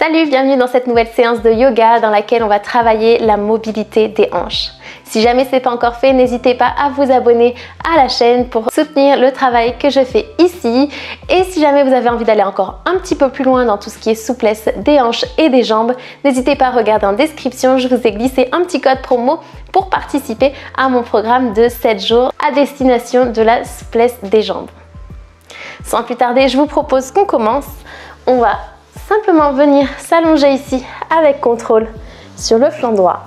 Salut, bienvenue dans cette nouvelle séance de yoga dans laquelle on va travailler la mobilité des hanches. Si jamais ce n'est pas encore fait, n'hésitez pas à vous abonner à la chaîne pour soutenir le travail que je fais ici. Et si jamais vous avez envie d'aller encore un petit peu plus loin dans tout ce qui est souplesse des hanches et des jambes, n'hésitez pas à regarder en description, je vous ai glissé un petit code promo pour participer à mon programme de 7 jours à destination de la souplesse des jambes. Sans plus tarder, je vous propose qu'on commence. On va simplement venir s'allonger ici avec contrôle sur le flanc droit.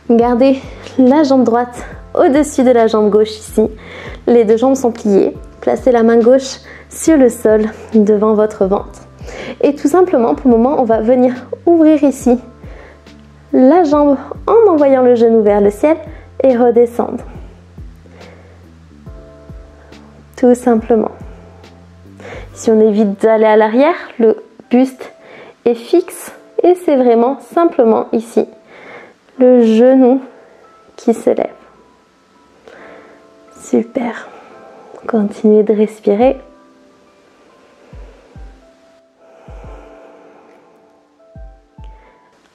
Gardez la jambe droite au-dessus de la jambe gauche ici. Les deux jambes sont pliées. Placez la main gauche sur le sol devant votre ventre. Et tout simplement, pour le moment, on va venir ouvrir ici la jambe en envoyant le genou vers le ciel et redescendre. Tout simplement. Si on évite d'aller à l'arrière, le buste est fixe et c'est vraiment simplement ici le genou qui se lève. Super. Continuez de respirer.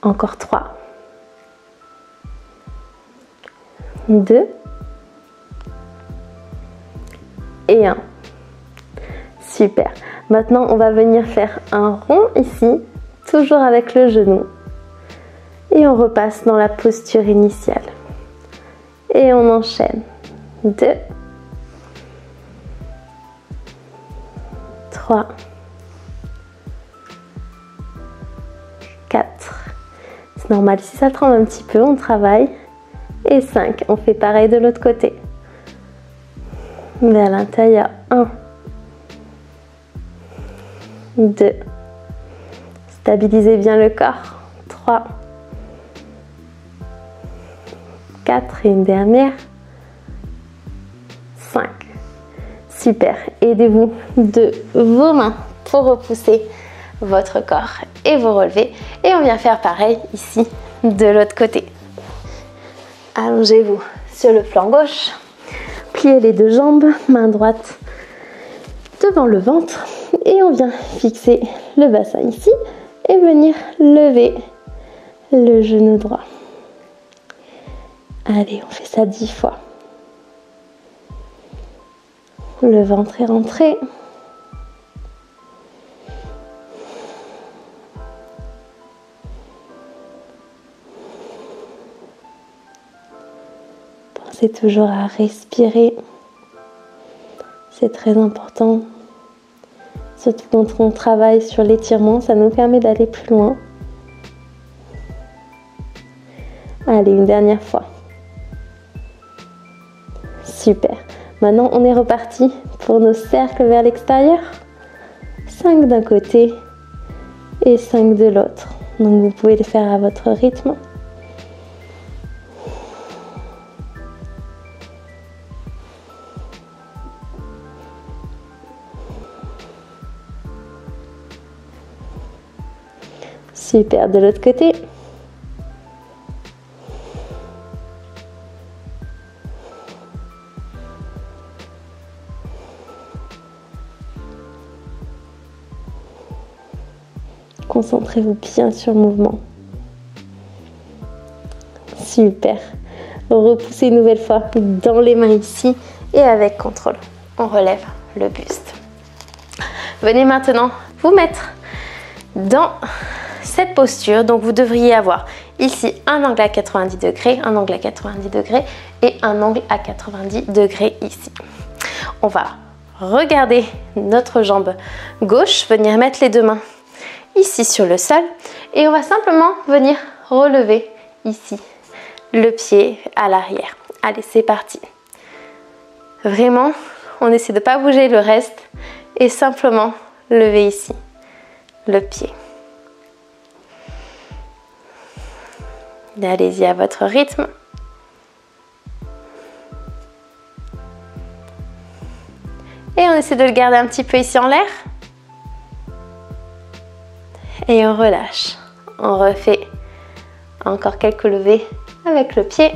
Encore 3. 2. Et 1. Super. Maintenant, on va venir faire un rond ici, toujours avec le genou. Et on repasse dans la posture initiale. Et on enchaîne. 2. 3. 4. C'est normal, si ça tremble un petit peu, on travaille. Et 5. On fait pareil de l'autre côté. Vers l'intérieur. 1. 2. Stabilisez bien le corps. 3. 4 et une dernière. 5. Super. Aidez-vous de vos mains pour repousser votre corps et vous relever. Et on vient faire pareil ici de l'autre côté. Allongez-vous sur le flanc gauche. Pliez les deux jambes, main droite devant le ventre. Et on vient fixer le bassin ici et venir lever le genou droit. Allez, on fait ça 10 fois. Le ventre est rentré. Pensez toujours à respirer. C'est très important. Surtout quand on travaille sur l'étirement, ça nous permet d'aller plus loin. Allez, une dernière fois. Super. Maintenant, on est reparti pour nos cercles vers l'extérieur. 5 d'un côté et 5 de l'autre. Donc, vous pouvez le faire à votre rythme. Super, de l'autre côté. Concentrez-vous bien sur le mouvement. Super. Repoussez une nouvelle fois dans les mains ici et avec contrôle. On relève le buste. Venez maintenant vous mettre dans cette posture. Donc vous devriez avoir ici un angle à 90 degrés, un angle à 90 degrés et un angle à 90 degrés ici. On va regarder notre jambe gauche, venir mettre les deux mains ici sur le sol et on va simplement venir relever ici le pied à l'arrière. Allez, c'est parti. Vraiment, on essaie de ne pas bouger le reste et simplement lever ici le pied. Allez-y à votre rythme. Et on essaie de le garder un petit peu ici en l'air. Et on relâche. On refait encore quelques levées avec le pied.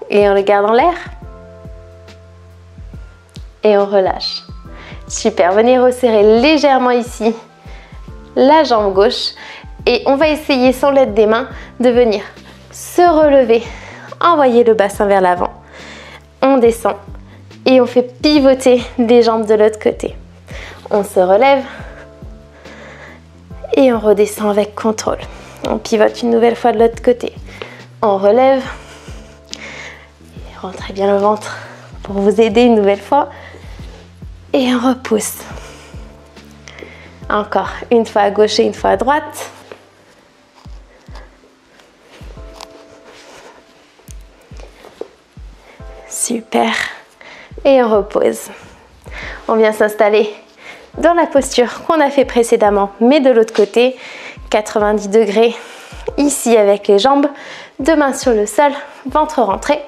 Et on le garde en l'air. et on relâche. Super, venez resserrer légèrement ici la jambe gauche et on va essayer sans l'aide des mains de venir se relever, envoyer le bassin vers l'avant. On descend et on fait pivoter les jambes de l'autre côté. On se relève et on redescend avec contrôle. On pivote une nouvelle fois de l'autre côté. On relève. Rentrez bien le ventre pour vous aider une nouvelle fois. Et on repousse. Encore une fois à gauche et une fois à droite. Super. Et on repose. On vient s'installer dans la posture qu'on a fait précédemment, mais de l'autre côté. 90 degrés. Ici avec les jambes, deux mains sur le sol, ventre rentré.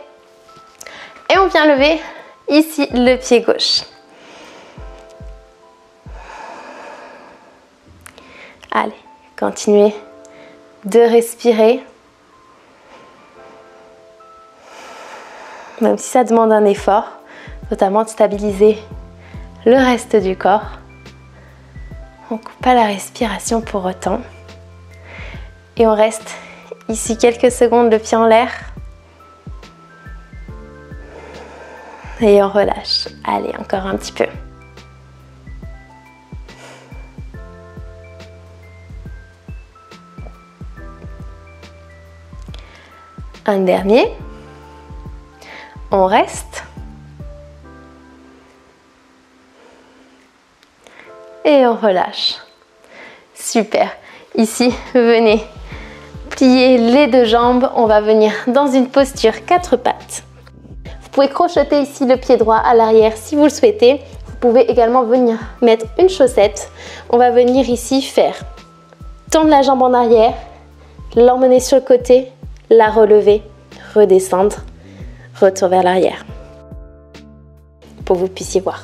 Et on vient lever ici le pied gauche. Allez, continuez de respirer. Même si ça demande un effort, notamment de stabiliser le reste du corps. On ne coupe pas la respiration pour autant. Et on reste ici quelques secondes, le pied en l'air. Et on relâche. Allez, encore un petit peu. Un dernier. On reste. Et on relâche. Super. Ici, venez plier les deux jambes. On va venir dans une posture 4 pattes. Vous pouvez crocheter ici le pied droit à l'arrière si vous le souhaitez. Vous pouvez également venir mettre une chaussette. On va venir ici faire tendre la jambe en arrière, l'emmener sur le côté, la relever, redescendre, retour vers l'arrière. Pour que vous puissiez voir.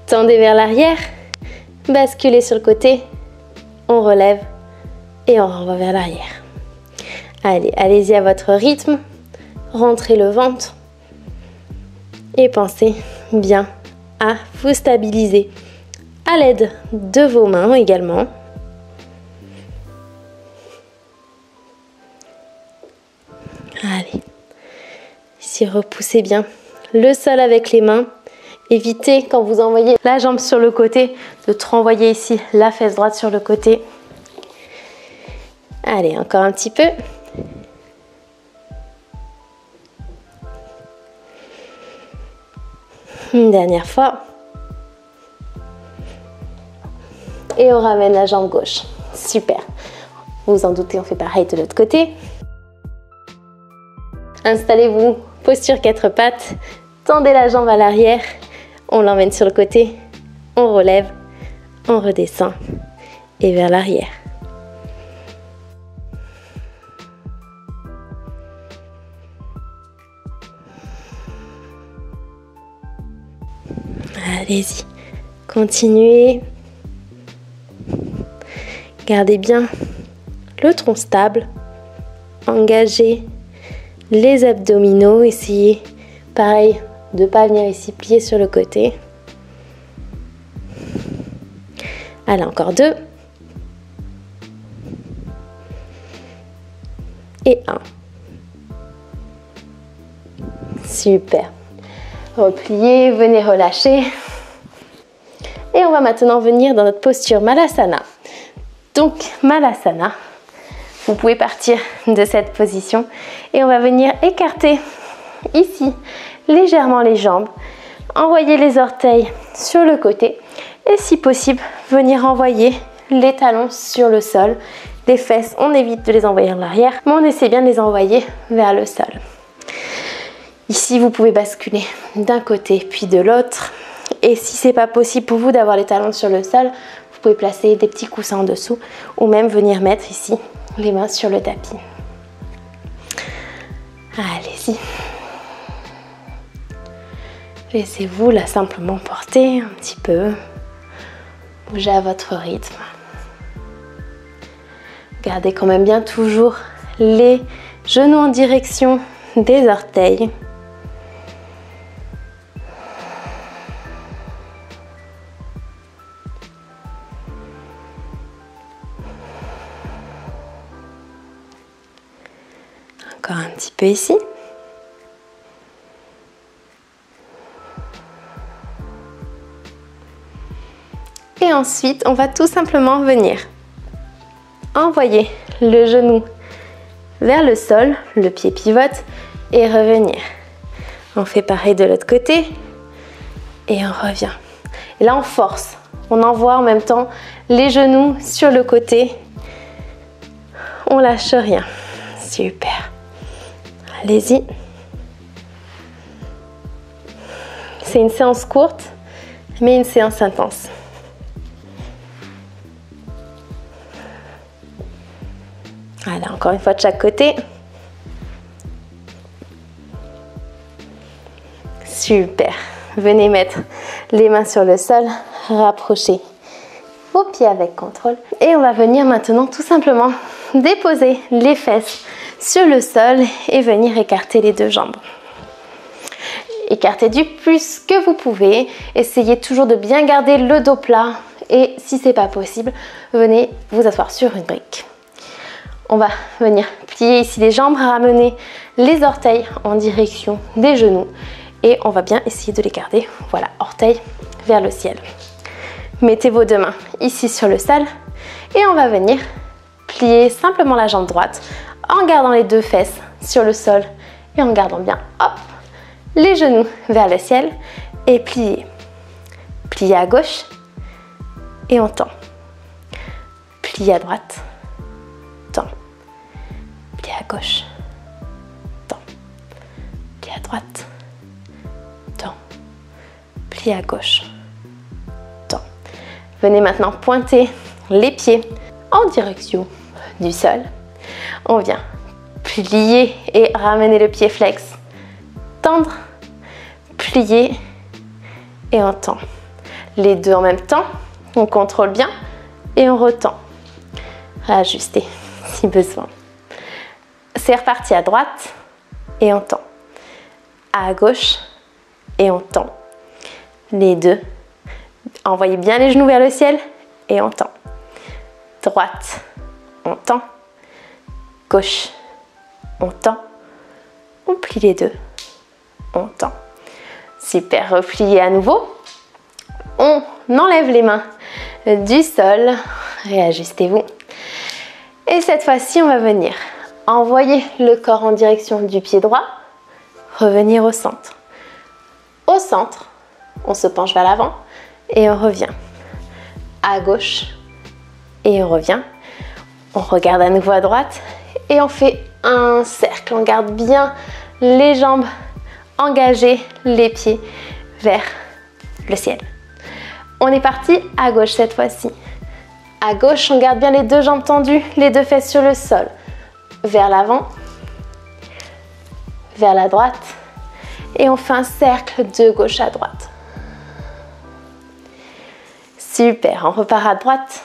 Tendez vers l'arrière, basculez sur le côté, on relève et on renvoie vers l'arrière. Allez, allez-y à votre rythme. Rentrez le ventre et pensez bien à vous stabiliser à l'aide de vos mains également. Allez, ici repoussez bien le sol avec les mains. Évitez quand vous envoyez la jambe sur le côté de renvoyer ici la fesse droite sur le côté. Allez, encore un petit peu. Une dernière fois. Et on ramène la jambe gauche. Super. Vous vous en doutez, on fait pareil de l'autre côté. Installez-vous, posture 4 pattes. Tendez la jambe à l'arrière. On l'emmène sur le côté. On relève. On redescend. Et vers l'arrière. Allez-y, continuez. Gardez bien le tronc stable. Engagez les abdominaux. Essayez, pareil, de ne pas venir ici plier sur le côté. Allez, encore 2. Et 1. Super. Repliez, venez relâcher. Et on va maintenant venir dans notre posture Malasana. Donc Malasana, vous pouvez partir de cette position et on va venir écarter ici légèrement les jambes, envoyer les orteils sur le côté et si possible venir envoyer les talons sur le sol. Les fesses, on évite de les envoyer en arrière, mais on essaie bien de les envoyer vers le sol. Ici, vous pouvez basculer d'un côté puis de l'autre. Et si ce n'est pas possible pour vous d'avoir les talons sur le sol, vous pouvez placer des petits coussins en dessous ou même venir mettre ici les mains sur le tapis. Allez-y. Laissez-vous là simplement porter un petit peu. Bougez à votre rythme. Gardez quand même bien toujours les genoux en direction des orteils. Encore un petit peu ici. Et ensuite, on va tout simplement venir envoyer le genou vers le sol, le pied pivote et revenir. On fait pareil de l'autre côté et on revient. Et là, on force. On envoie en même temps les genoux sur le côté. On lâche rien. Super. Allez-y. C'est une séance courte, mais une séance intense. Voilà, encore une fois de chaque côté. Super. Venez mettre les mains sur le sol, rapprochez vos pieds avec contrôle. Et on va venir maintenant tout simplement déposer les fesses sur le sol et venir écarter les deux jambes. Écartez du plus que vous pouvez. Essayez toujours de bien garder le dos plat. Et si ce n'est pas possible, venez vous asseoir sur une brique. On va venir plier ici les jambes, ramener les orteils en direction des genoux. Et on va bien essayer de les garder. Voilà, orteils vers le ciel. Mettez vos deux mains ici sur le sol. Et on va venir plier simplement la jambe droite en gardant les deux fesses sur le sol. Et en gardant bien, hop, les genoux vers le ciel. Et plier. Plier à gauche. Et on tend. Plier à droite. Tend. Plier à gauche. Tend. Plier à droite. Tend. Plier à gauche. Tend. Venez maintenant pointer les pieds en direction du sol. On vient plier et ramener le pied flex. Tendre. Plier. Et on tend. Les deux en même temps. On contrôle bien. Et on retend. Ajuster si besoin. C'est reparti à droite et on tend. À gauche et on tend. Les deux. Envoyez bien les genoux vers le ciel et on tend. Droite, on tend. Gauche, on tend. On plie les deux. On tend. Super, repliez à nouveau. On enlève les mains du sol. Réajustez-vous. Et cette fois-ci, on va venir envoyer le corps en direction du pied droit, revenir au centre. Au centre, on se penche vers l'avant et on revient. À gauche et on revient. On regarde à nouveau à droite et on fait un cercle. On garde bien les jambes engagées, les pieds vers le ciel. On est parti à gauche cette fois-ci. À gauche, on garde bien les deux jambes tendues, les deux fesses sur le sol. Vers l'avant, vers la droite. Et on fait un cercle de gauche à droite. Super, on repart à droite.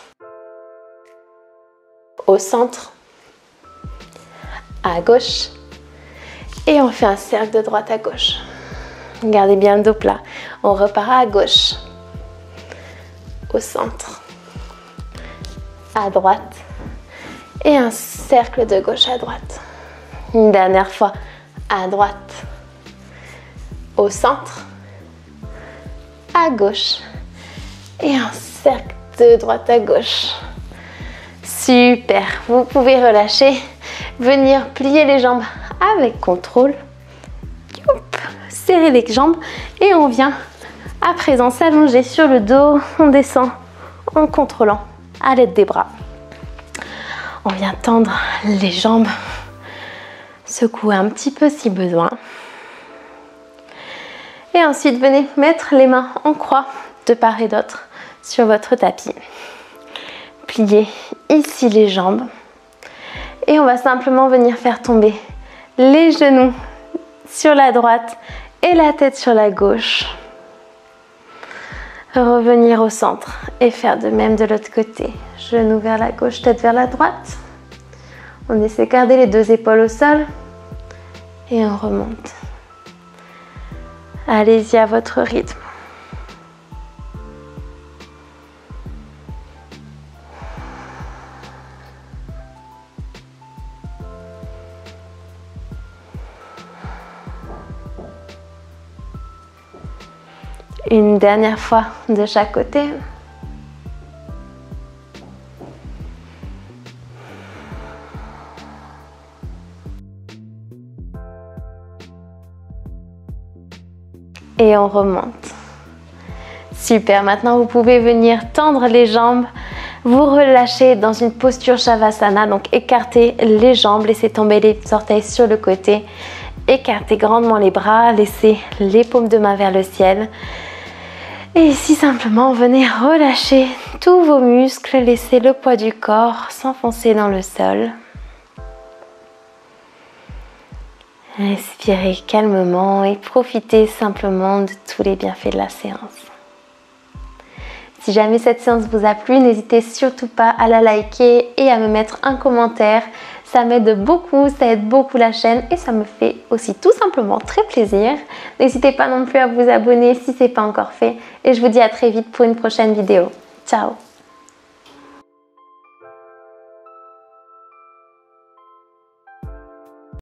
Au centre. À gauche. Et on fait un cercle de droite à gauche. Gardez bien le dos plat. On repart à gauche. Au centre. À droite et un cercle de gauche à droite. Une dernière fois, à droite, au centre, à gauche et un cercle de droite à gauche. Super, vous pouvez relâcher, venir plier les jambes avec contrôle. Serrer les jambes et on vient à présent s'allonger sur le dos. On descend en contrôlant à l'aide des bras. On vient tendre les jambes, secouer un petit peu si besoin. Et ensuite, venez mettre les mains en croix de part et d'autre sur votre tapis. Pliez ici les jambes. Et on va simplement venir faire tomber les genoux sur la droite et la tête sur la gauche. Revenir au centre et faire de même de l'autre côté. Genoux vers la gauche, tête vers la droite. On essaie de garder les deux épaules au sol et on remonte. Allez-y à votre rythme. Une dernière fois de chaque côté. Et on remonte. Super, maintenant vous pouvez venir tendre les jambes, vous relâchez dans une posture Shavasana, donc écartez les jambes, laissez tomber les orteils sur le côté, écartez grandement les bras, laissez les paumes de main vers le ciel. Et ici simplement venez relâcher tous vos muscles, laissez le poids du corps s'enfoncer dans le sol. Respirez calmement et profitez simplement de tous les bienfaits de la séance. Si jamais cette séance vous a plu, n'hésitez surtout pas à la liker et à me mettre un commentaire. Ça m'aide beaucoup, ça aide beaucoup la chaîne et ça me fait aussi tout simplement très plaisir. N'hésitez pas non plus à vous abonner si ce n'est pas encore fait et je vous dis à très vite pour une prochaine vidéo. Ciao!